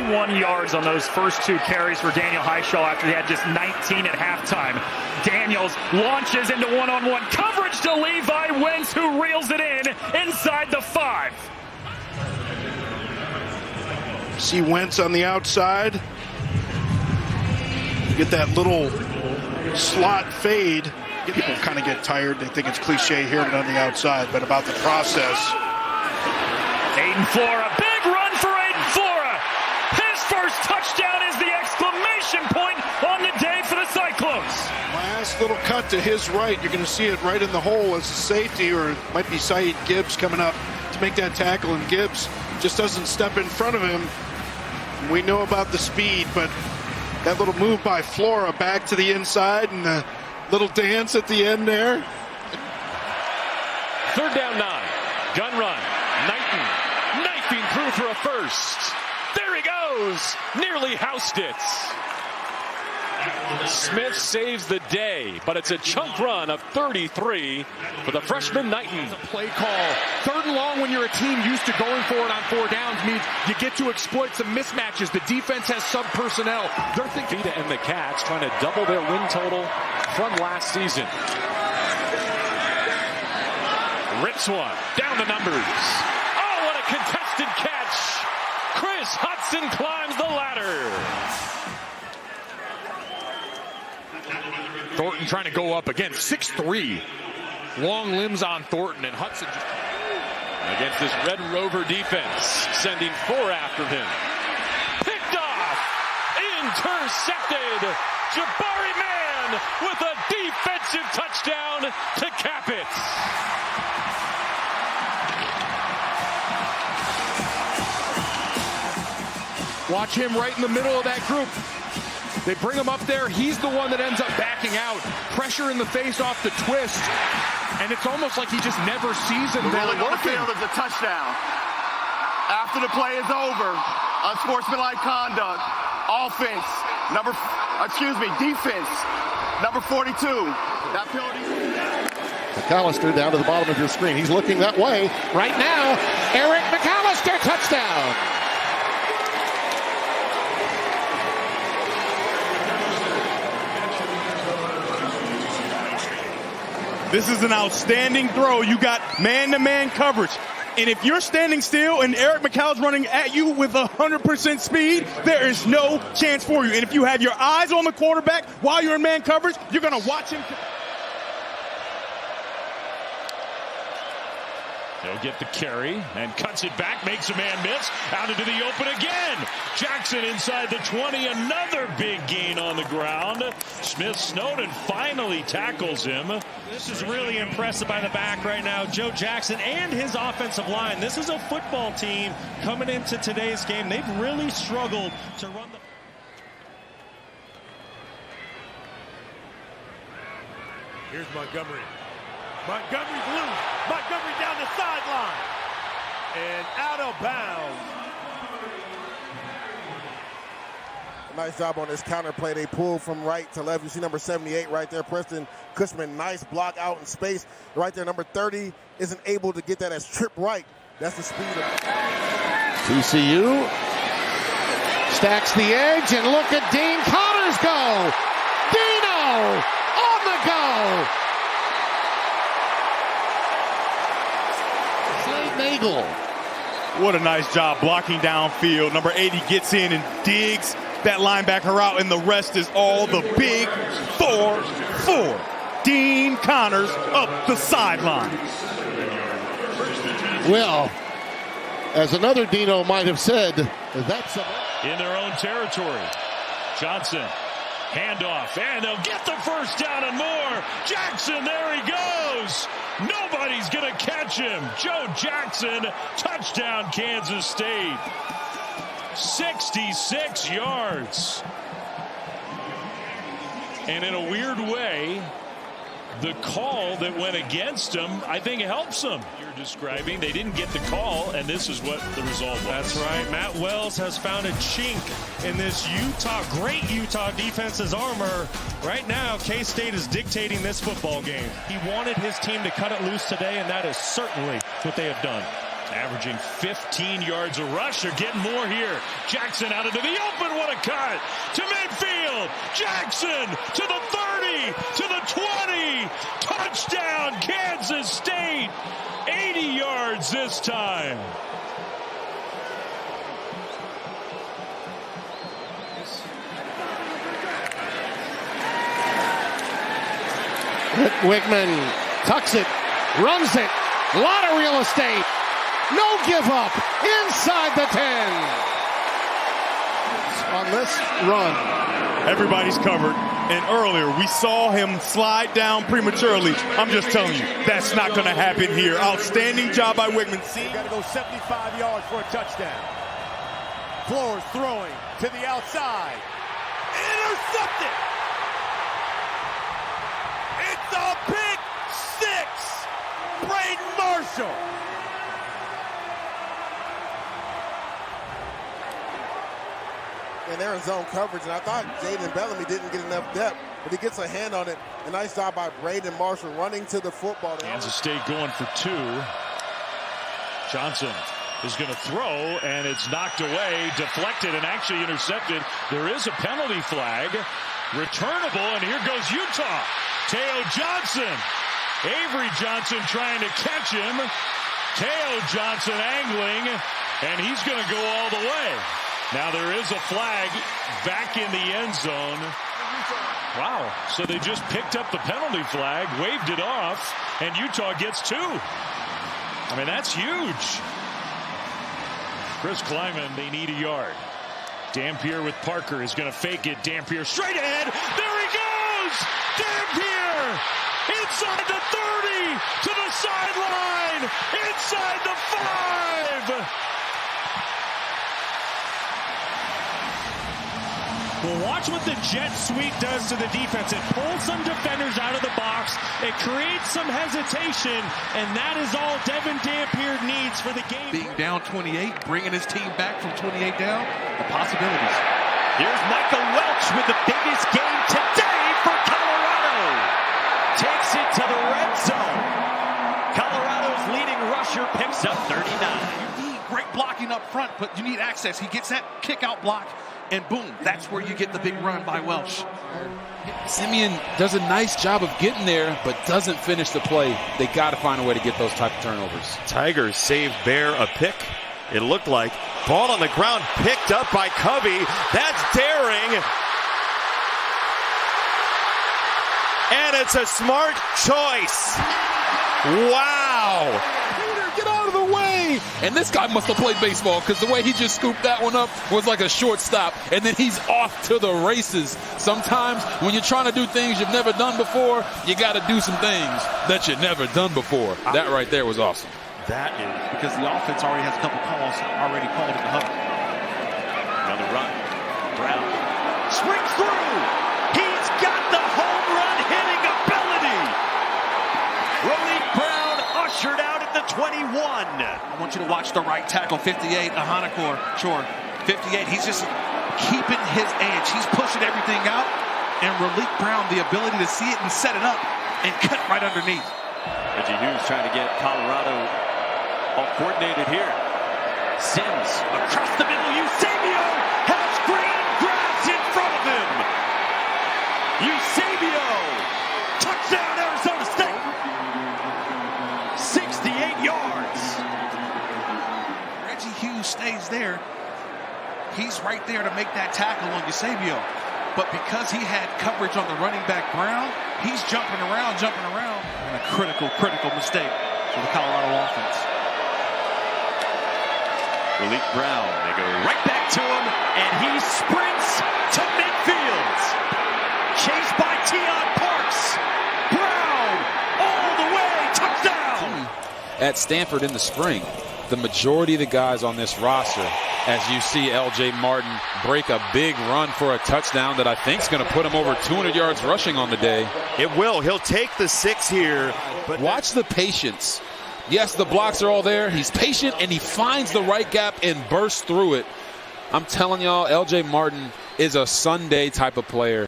41 yards on those first 2 carries for Daniel Hishaw after he had just 19 at halftime. Daniels launches into one-on-one coverage to Levi Wentz, who reels it in inside the 5. See Wentz on the outside. You get that little slot fade. People kind of get tired. They think it's cliche hearing it on the outside, but about the process. Aiden Flora, big run for Aiden Flora. His first touchdown is the exclamation point on the day for the Cyclones. Last little cut to his right. You're going to see it right in the hole as a safety, or it might be Saeed Gibbs coming up to make that tackle, and Gibbs just doesn't step in front of him. We know about the speed, but that little move by Flora back to the inside and the little dance at the end there. 3rd down 9. Gun run. Knighton knifing through for a first. There he goes. Nearly housed it. Smith saves the day, but it's a chunk run of 33 for the freshman Knighton. Play call. 3rd and long when you're a team used to going for it on 4 downs means you get to exploit some mismatches. The defense has sub-personnel. They're thinking Vita and the Cats trying to double their win total from last season. Rips one. Down the numbers. Oh, what a contested catch. Chris Hudson climbs the ladder. Thornton trying to go up again. 6'3". Long limbs on Thornton, and Hudson Against this Red Rover defense, sending 4 after him. Picked off, intercepted. Jabari Mann with a defensive touchdown to cap it. Watch him right in the middle of that group. They bring him up there. He's the one that ends up backing out. Pressure in the face off the twist. And it's almost like he just never sees him there Rolling on the working. field is a touchdown. After the play is over, unsportsmanlike conduct, defense, number 42. That penalty. McAllister down to the bottom of your screen. He's looking that way. Right now, Eric McAllister, touchdown. This is an outstanding throw. You got man-to-man coverage. And if you're standing still and Eric McAllister's running at you with 100% speed, there is no chance for you. And if you have your eyes on the quarterback while you're in man coverage, you're going to watch him. He'll get the carry and cuts it back, makes a man miss, out into the open again. Jackson inside the 20, another big gain on the ground. Smith Snowden finally tackles him. This is really impressive by the back right now, Joe Jackson and his offensive line. This is a football team coming into today's game. They've really struggled to run the... Here's Montgomery. Montgomery's loose. Montgomery down the sideline. And out of bounds. Nice job on this counter play. They pull from right to left. You see number 78 right there, Preston Cushman. Nice block out in space. Right there, number 30 isn't able to get that as trip right. That's the speed of TCU stacks the edge, and look at Dean Connors go. Dino on the go. Nagel. What a nice job blocking downfield. Number 80 gets in and digs that linebacker out, and the rest is all the big 4-4. Dean Connors up the sideline. Well, as another Dino might have said, that's in their own territory. Johnson, handoff, and they'll get the first down and more. Jackson, there he goes. Nobody's going to catch him. Joe Jackson, touchdown, Kansas State. 66 yards. And in a weird way, the call that went against him, I think, helps them. You're describing, they didn't get the call, and this is what the result was. That's right. Matt Wells has found a chink in this great Utah defense's armor. Right now, K-State is dictating this football game. He wanted his team to cut it loose today, and that is certainly what they have done. Averaging 15 yards a rush. They're getting more here. Jackson out into the open. What a cut. To midfield. Jackson to the 30. To the 20. Touchdown, Kansas State. 80 yards this time. Wickman tucks it, runs it, a lot of real estate. No give up inside the 10. On this run. Everybody's covered. And earlier, we saw him slide down prematurely. I'm just telling you, that's not going to happen here. Outstanding job by Wickman. You got to go 75 yards for a touchdown. Flores throwing to the outside. Intercepted. It's a pick six. Braden Marshall. And they're in zone coverage, and I thought Jaden Bellamy didn't get enough depth, but he gets a hand on it. A nice job by Braden Marshall running to the football. Kansas State going for two. Johnson is going to throw, and it's knocked away, deflected, and actually intercepted. There is a penalty flag. Returnable, and here goes Utah. Teo Johnson. Avery Johnson trying to catch him. Teo Johnson angling, and he's going to go all the way. Now there is a flag back in the end zone. Wow. So they just picked up the penalty flag, waved it off, and Utah gets two. I mean, that's huge. Chris Kleiman, they need a yard. Dampier with Parker is going to fake it. Dampier straight ahead. There he goes! Dampier! Inside the 30! To the sideline! Inside the 5! Well, watch what the jet sweep does to the defense. It pulls some defenders out of the box. It creates some hesitation, and that is all Devin Dampier needs for the game. Being down 28, bringing his team back from 28 down, the possibilities. Here's Michael Welch with the biggest game today for Colorado. Takes it to the red zone. Colorado's leading rusher picks up 39. You need great blocking up front, but you need access. He gets that kick-out block, and boom, that's where you get the big run by Welch. Simeon does a nice job of getting there, but doesn't finish the play. They got to find a way to get those type of turnovers. Tigers saved Bear a pick. It looked like ball on the ground picked up by Covey. That's daring. And it's a smart choice. Wow. Get out of the way. And this guy must have played baseball, because the way he just scooped that one up was like a shortstop, and then he's off to the races. Sometimes when you're trying to do things you've never done before, you got to do some things that you've never done before. That right there was awesome. That is because the offense already has a couple calls already called in the huddle. Another run. Brown springs through. He's got the home run hitting ability. Raleigh Brown ushered out at the 21. I want you to watch the right tackle, 58, Ahanakor. Sure, 58. He's just keeping his edge. He's pushing everything out. And Raleigh Brown, the ability to see it and set it up and cut right underneath. Reggie Hughes trying to get Colorado all coordinated here. Sims across the middle. Eusebio has green grass in front of him. Eusebio. Touchdown, Arizona State. 68 yards. Reggie Hughes stays there. He's right there to make that tackle on Eusebio. But because he had coverage on the running back Brown, he's jumping around. And a critical mistake for the Colorado offense. Raleigh Brown, they go right back to him, and he sprints to midfield. Chased by Tion Parks. Brown all the way, touchdown. At Stanford in the spring, the majority of the guys on this roster, as you see L.J. Martin break a big run for a touchdown that I think is going to put him over 200 yards rushing on the day. It will. He'll take the 6 here. But watch the patience. Yes, the blocks are all there. He's patient, and he finds the right gap and bursts through it. I'm telling y'all, L.J. Martin is a Sunday type of player.